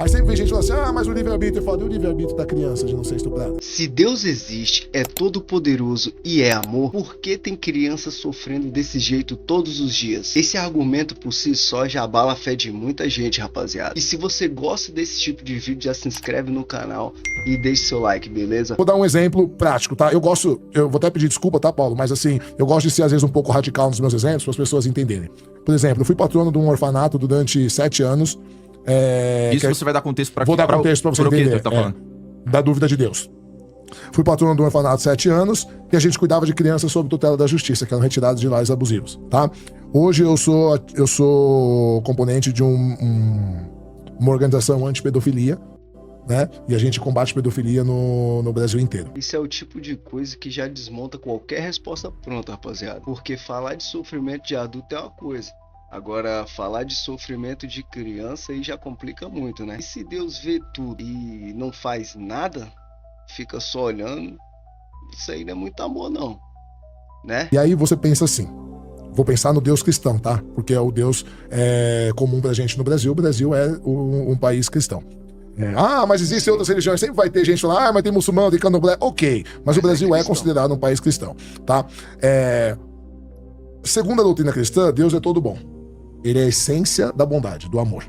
Aí sempre vem gente falando assim, mas o livre-arbítrio, eu falo, e o livre-arbítrio da criança de não ser estuprada? Se Deus existe, é todo poderoso e é amor, por que tem crianças sofrendo desse jeito todos os dias? Esse argumento por si só já abala a fé de muita gente, rapaziada. E se você gosta desse tipo de vídeo, já se inscreve no canal e deixe seu like, beleza? Vou dar um exemplo prático, tá? Eu vou até pedir desculpa, tá, Paulo? Mas assim, eu gosto de ser às vezes um pouco radical nos meus exemplos, para as pessoas entenderem. Por exemplo, eu fui patrono de um orfanato durante 7 anos. Isso você vai dar contexto para Vou dar contexto para você entender. Tá falando. Da dúvida de Deus. Fui patrono de um orfanato 7 anos e a gente cuidava de crianças sob tutela da justiça, que eram retiradas de lares abusivos, tá? Hoje eu sou componente de uma organização anti-pedofilia, né? E a gente combate pedofilia no Brasil inteiro. Isso é o tipo de coisa que já desmonta qualquer resposta pronta, rapaziada. Porque falar de sofrimento de adulto é uma coisa. Agora, falar de sofrimento de criança aí já complica muito, né? E se Deus vê tudo e não faz nada, fica só olhando, isso aí não é muito amor não, né? E aí você pensa assim, vou pensar no Deus cristão, tá? Porque é o Deus comum pra gente no Brasil. O Brasil é um país cristão. Mas existem outras religiões, sempre vai ter gente falando, mas tem muçulmano, tem candomblé, ok. Mas o Brasil é considerado um país cristão, tá? Segundo a doutrina cristã, Deus é todo bom. Ele é a essência da bondade, do amor.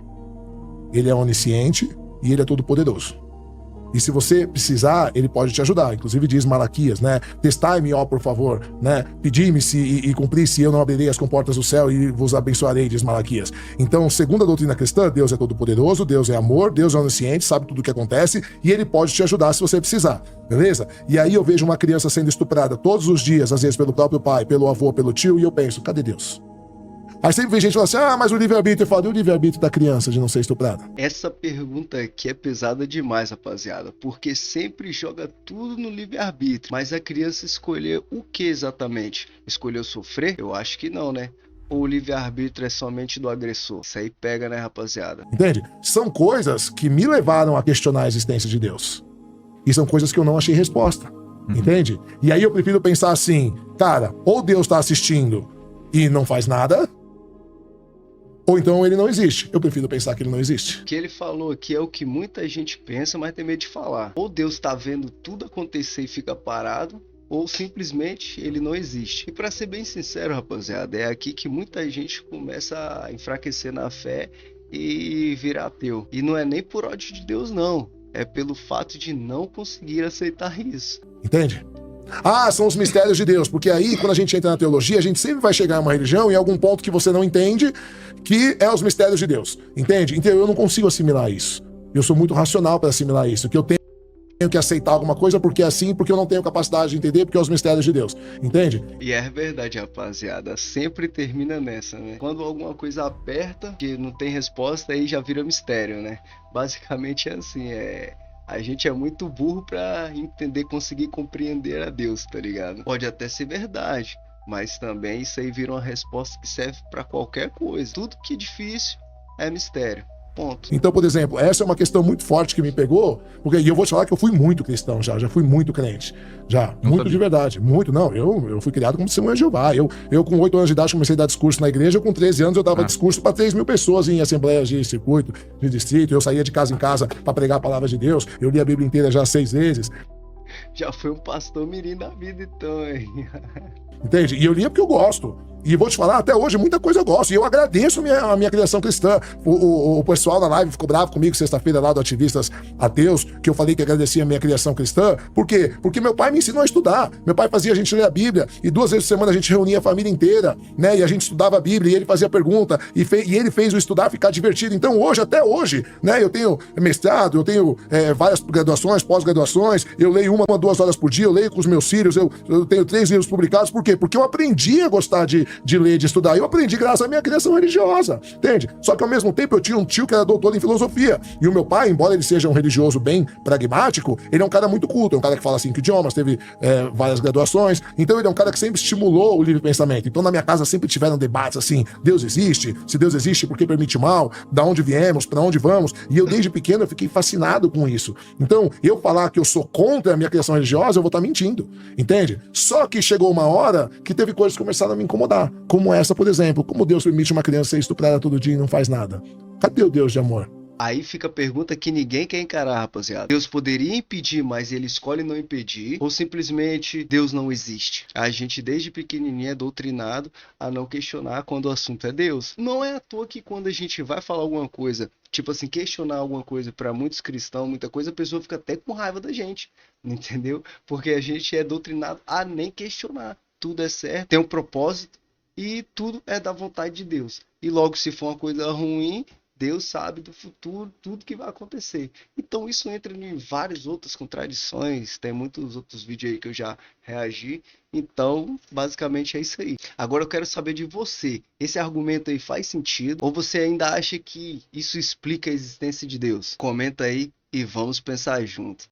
Ele é onisciente e ele é todo poderoso. E se você precisar, ele pode te ajudar. Inclusive diz Malaquias, né? Testai-me, ó, por favor, né? Pedi-me e cumpri se eu não abrirei as comportas do céu e vos abençoarei, diz Malaquias. Então, segundo a doutrina cristã, Deus é todo poderoso, Deus é amor, Deus é onisciente, sabe tudo o que acontece e ele pode te ajudar se você precisar, beleza? E aí eu vejo uma criança sendo estuprada todos os dias, às vezes pelo próprio pai, pelo avô, pelo tio, e eu penso, cadê Deus? Aí sempre vem gente falando assim, mas o livre-arbítrio, eu falo, e o livre-arbítrio da criança de não ser estuprada? Essa pergunta aqui é pesada demais, rapaziada, porque sempre joga tudo no livre-arbítrio. Mas a criança escolher o que exatamente? Escolheu sofrer? Eu acho que não, né? Ou o livre-arbítrio é somente do agressor? Isso aí pega, né, rapaziada? Entende? São coisas que me levaram a questionar a existência de Deus. E são coisas que eu não achei resposta. Entende? E aí eu prefiro pensar assim, cara, ou Deus tá assistindo e não faz nada, ou então ele não existe. Eu prefiro pensar que ele não existe. O que ele falou aqui é o que muita gente pensa, mas tem medo de falar. Ou Deus tá vendo tudo acontecer e fica parado, ou simplesmente ele não existe. E para ser bem sincero, rapaziada, é aqui que muita gente começa a enfraquecer na fé e virar ateu. E não é nem por ódio de Deus, não. É pelo fato de não conseguir aceitar isso. Entende? São os mistérios de Deus, porque aí, quando a gente entra na teologia, a gente sempre vai chegar a uma religião em algum ponto que você não entende, que é os mistérios de Deus, entende? Então eu não consigo assimilar isso. Eu sou muito racional para assimilar isso, que eu tenho que aceitar alguma coisa porque é assim, porque eu não tenho capacidade de entender, porque é os mistérios de Deus, entende? E é verdade, rapaziada, sempre termina nessa, né? Quando alguma coisa aperta, que não tem resposta, aí já vira mistério, né? Basicamente é assim, a gente é muito burro pra entender, conseguir compreender a Deus, tá ligado? Pode até ser verdade, mas também isso aí vira uma resposta que serve pra qualquer coisa. Tudo que é difícil é mistério. Ponto. Então, por exemplo, essa é uma questão muito forte que me pegou, porque eu vou te falar que eu fui muito cristão já fui muito crente. Muito de verdade. Muito, não. Eu fui criado como testemunha de Jeová. Eu com 8 anos de idade comecei a dar discurso na igreja, com 13 anos eu dava discurso para 3 mil pessoas em assembleias de circuito, de distrito. Eu saía de casa em casa para pregar a palavra de Deus. Eu li a Bíblia inteira já 6 vezes. Já foi um pastor mirim da vida, então, hein? Entende? E eu lia porque eu gosto. E vou te falar, até hoje, muita coisa eu gosto. E eu agradeço a minha criação cristã. O pessoal na live ficou bravo comigo sexta-feira lá do Ativistas Ateus, que eu falei que agradecia a minha criação cristã. Por quê? Porque meu pai me ensinou a estudar. Meu pai fazia a gente ler a Bíblia. E 2 vezes por semana a gente reunia a família inteira, né? E a gente estudava a Bíblia. E ele fazia pergunta. E ele fez o estudar ficar divertido. Então hoje, até hoje, né? Eu tenho mestrado, eu tenho várias graduações, pós-graduações. Eu leio 1 a 2 horas por dia. Eu leio com os meus filhos. Eu tenho 3 livros publicados. Por quê? Porque eu aprendi a gostar de ler, de estudar. Eu aprendi graças à minha criação religiosa, entende? Só que ao mesmo tempo eu tinha um tio que era doutor em filosofia. E o meu pai, embora ele seja um religioso bem pragmático, ele é um cara muito culto, é um cara que fala 5 idiomas, teve várias graduações. Então ele é um cara que sempre estimulou o livre pensamento. Então na minha casa sempre tiveram debates assim, Deus existe? Se Deus existe, por que permite mal? Da onde viemos? Pra onde vamos? E eu desde pequeno eu fiquei fascinado com isso. Então eu falar que eu sou contra a minha criação religiosa, eu vou estar mentindo, entende? Só que chegou uma hora que teve coisas que começaram a me incomodar. Como essa, por exemplo. Como Deus permite uma criança ser estuprada todo dia e não faz nada? Cadê o Deus de amor? Aí fica a pergunta que ninguém quer encarar, rapaziada. Deus poderia impedir, mas ele escolhe não impedir, ou simplesmente Deus não existe? A gente desde pequenininho é doutrinado a não questionar quando o assunto é Deus. Não é à toa que quando a gente vai falar alguma coisa, tipo assim, questionar alguma coisa para muitos cristãos, muita coisa, a pessoa fica até com raiva da gente, entendeu? Porque a gente é doutrinado a nem questionar. Tudo é certo, tem um propósito e tudo é da vontade de Deus. E logo, se for uma coisa ruim, Deus sabe do futuro, tudo que vai acontecer. Então isso entra em várias outras contradições, tem muitos outros vídeos aí que eu já reagi. Então, basicamente é isso aí. Agora eu quero saber de você, esse argumento aí faz sentido? Ou você ainda acha que isso explica a existência de Deus? Comenta aí e vamos pensar junto.